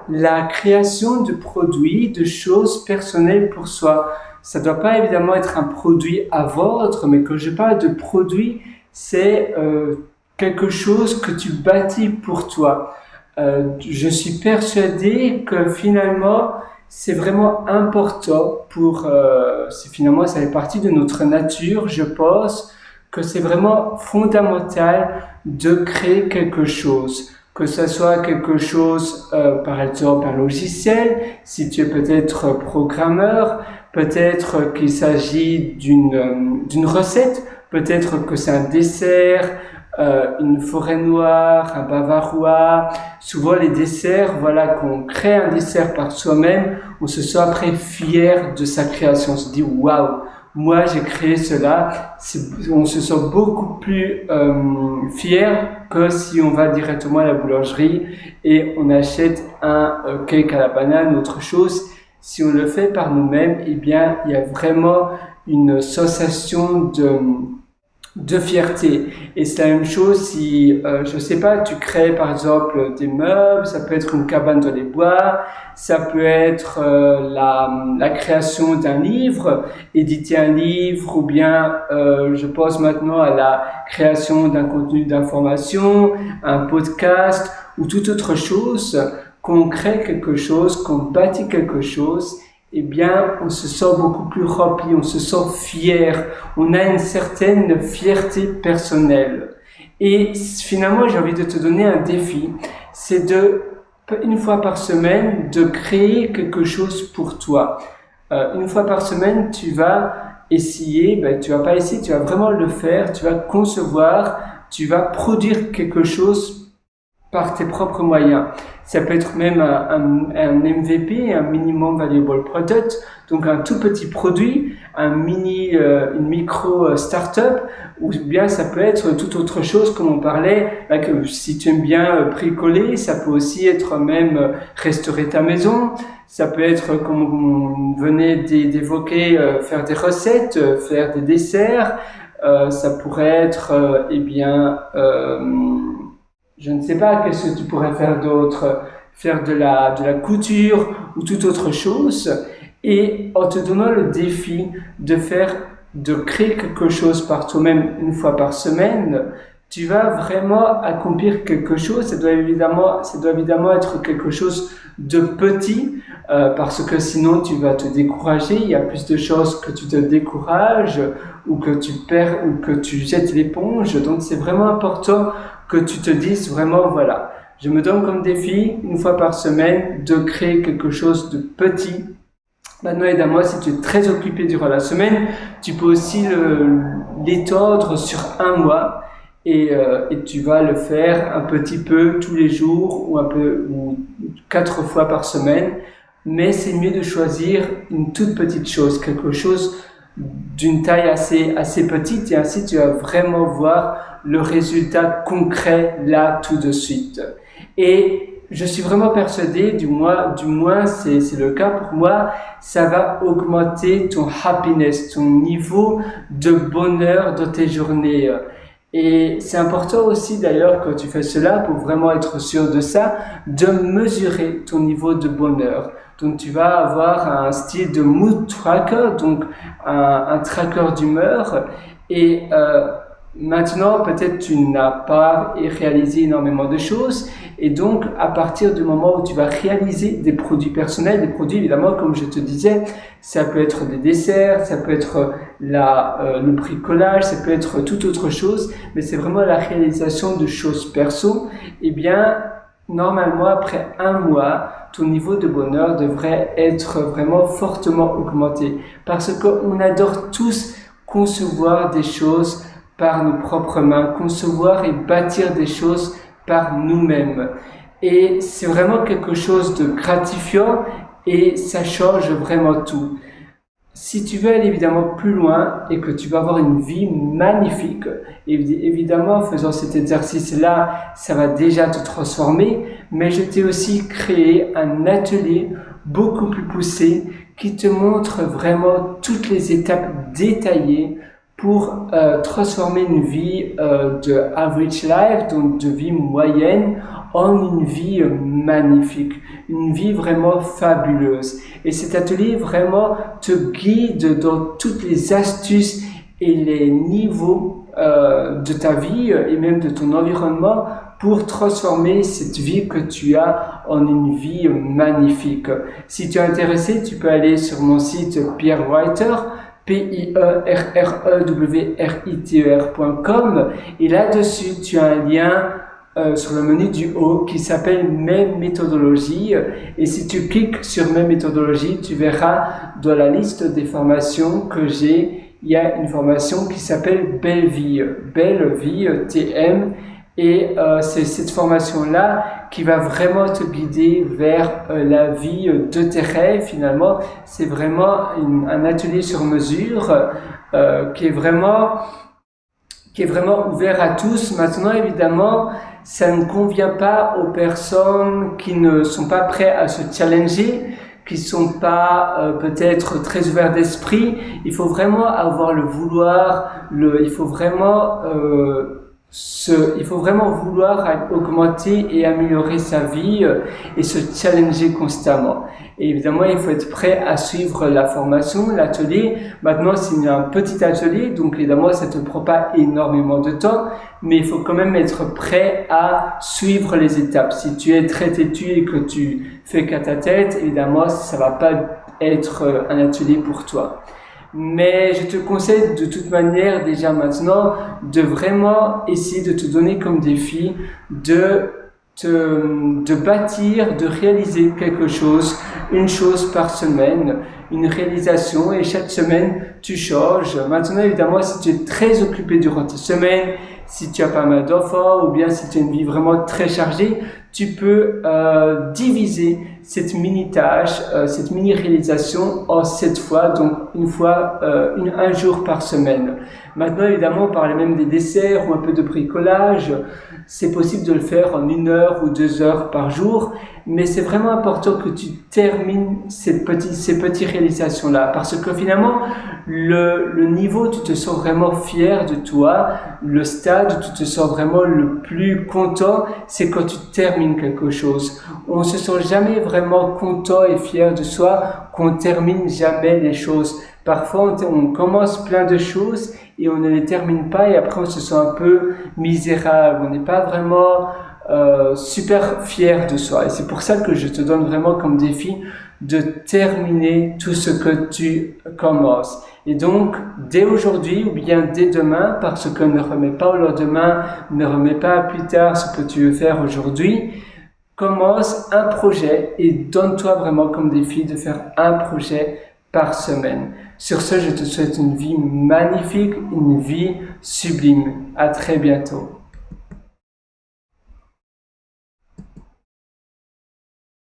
la création de produits, de choses personnelles pour soi. Ça ne doit pas évidemment être un produit à vendre, mais quand je parle de produit, c'est quelque chose que tu bâtis pour toi. Je suis persuadé que finalement, c'est vraiment important finalement, ça fait partie de notre nature, je pense que c'est vraiment fondamental de créer quelque chose. Que ce soit quelque chose, par exemple un logiciel, si tu es peut-être programmeur, peut-être qu'il s'agit d'une recette, peut-être que c'est un dessert, une forêt noire, un bavarois. Souvent les desserts, voilà, qu'on crée un dessert par soi-même, on se sent après fier de sa création. On se dit waouh, moi j'ai créé cela. On se sent beaucoup plus fier que si on va directement à la boulangerie et on achète un cake à la banane ou autre chose. Si on le fait par nous-mêmes, eh bien il y a vraiment une sensation de fierté. Et c'est la même chose si, je sais pas, tu crées par exemple des meubles, ça peut être une cabane dans les bois, ça peut être la création d'un livre, éditer un livre, ou bien je pense maintenant à la création d'un contenu d'information, un podcast ou toute autre chose. Qu'on crée quelque chose, qu'on bâtit quelque chose, eh bien, on se sent beaucoup plus rempli, on se sent fier, on a une certaine fierté personnelle. Et finalement, j'ai envie de te donner un défi, c'est une fois par semaine, de créer quelque chose pour toi. Une fois par semaine, tu vas essayer, tu vas pas essayer, tu vas vraiment le faire, tu vas concevoir, tu vas produire quelque chose par tes propres moyens. Ça peut être même un MVP, un Minimum Valuable Product, donc un tout petit produit, une micro startup, ou bien ça peut être toute autre chose comme on parlait, là, que si tu aimes bien bricoler, ça peut aussi être même restaurer ta maison, ça peut être comme on venait d'évoquer, faire des recettes, faire des desserts, ça pourrait être je ne sais pas, qu'est-ce que tu pourrais faire d'autre? Faire de la couture ou toute autre chose. Et en te donnant le défi de créer quelque chose par toi-même une fois par semaine, tu vas vraiment accomplir quelque chose. Ça doit évidemment être quelque chose de petit, parce que sinon tu vas te décourager. Il y a plus de chances que tu te décourages ou que tu perds ou que tu jettes l'éponge. Donc c'est vraiment important que tu te dises vraiment, voilà, je me donne comme défi, une fois par semaine, de créer quelque chose de petit. Maintenant, évidemment, si tu es très occupé durant la semaine, tu peux aussi l'étendre sur un mois et tu vas le faire un petit peu tous les jours ou 4 fois par semaine. Mais c'est mieux de choisir une toute petite chose, quelque chose d'une taille assez petite, et ainsi tu vas vraiment voir le résultat concret là tout de suite. Et je suis vraiment persuadé, du moins c'est le cas pour moi, ça va augmenter ton happiness, ton niveau de bonheur dans tes journées. Et c'est important aussi d'ailleurs quand tu fais cela, pour vraiment être sûr de ça, de mesurer ton niveau de bonheur. Donc tu vas avoir un style de mood tracker, donc un tracker d'humeur. Et maintenant, peut-être tu n'as pas réalisé énormément de choses, et donc à partir du moment où tu vas réaliser des produits personnels, des produits évidemment comme je te disais, ça peut être des desserts, ça peut être le bricolage, ça peut être toute autre chose, mais c'est vraiment la réalisation de choses perso. Eh bien, normalement après un mois, ton niveau de bonheur devrait être vraiment fortement augmenté, parce qu'on adore tous concevoir des choses par nos propres mains, concevoir et bâtir des choses par nous-mêmes. Et c'est vraiment quelque chose de gratifiant et ça change vraiment tout. Si tu veux aller évidemment plus loin et que tu vas avoir une vie magnifique, évidemment en faisant cet exercice-là, ça va déjà te transformer, mais je t'ai aussi créé un atelier beaucoup plus poussé qui te montre vraiment toutes les étapes détaillées pour transformer une vie de average life, donc de vie moyenne, en une vie magnifique, une vie vraiment fabuleuse. Et cet atelier vraiment te guide dans toutes les astuces et les niveaux de ta vie et même de ton environnement pour transformer cette vie que tu as en une vie magnifique. Si tu es intéressé, tu peux aller sur mon site Pierre Writer, pierrewriter.com, et là-dessus tu as un lien sur le menu du haut qui s'appelle Mes méthodologies, et si tu cliques sur Mes méthodologies, tu verras dans la liste des formations que j'ai, il y a une formation qui s'appelle Belle Vie TM, et c'est cette formation-là qui va vraiment te guider vers la vie de tes rêves. Finalement, c'est vraiment un atelier sur mesure qui est vraiment ouvert à tous. Maintenant, évidemment, ça ne convient pas aux personnes qui ne sont pas prêtes à se challenger, qui sont pas peut-être très ouverts d'esprit. Il faut vraiment avoir le vouloir, il faut vraiment vouloir augmenter et améliorer sa vie et se challenger constamment. Et évidemment, il faut être prêt à suivre la formation, l'atelier. Maintenant, c'est un petit atelier, donc évidemment, ça ne te prend pas énormément de temps, mais il faut quand même être prêt à suivre les étapes. Si tu es très têtu et que tu fais qu'à ta tête, évidemment, ça va pas être un atelier pour toi. Mais je te conseille de toute manière déjà maintenant de vraiment essayer de te donner comme défi de bâtir, de réaliser quelque chose, une chose par semaine, une réalisation, et chaque semaine tu changes. Maintenant évidemment, si tu es très occupé durant ta semaine, si tu as pas mal d'enfants ou bien si tu as une vie vraiment très chargée, tu peux diviser cette mini tâche, cette mini réalisation en 7 fois, donc un jour par semaine. Maintenant évidemment, on parlait même des desserts ou un peu de bricolage. C'est possible de le faire en 1 heure ou 2 heures par jour, mais c'est vraiment important que tu termines ces petites réalisations-là, parce que finalement, le niveau, tu te sens vraiment fier de toi, le stade où tu te sens vraiment le plus content, c'est quand tu termines quelque chose. On se sent jamais vraiment content et fier de soi, qu'on termine jamais les choses. Parfois, on commence plein de choses et on ne les termine pas, et après on se sent un peu misérable, on n'est pas vraiment super fier de soi. Et c'est pour ça que je te donne vraiment comme défi de terminer tout ce que tu commences. Et donc, dès aujourd'hui ou bien dès demain, parce que ne remets pas au lendemain, ne remets pas à plus tard ce que tu veux faire aujourd'hui, commence un projet et donne-toi vraiment comme défi de faire un projet par semaine. Sur ce, je te souhaite une vie magnifique, une vie sublime. À très bientôt.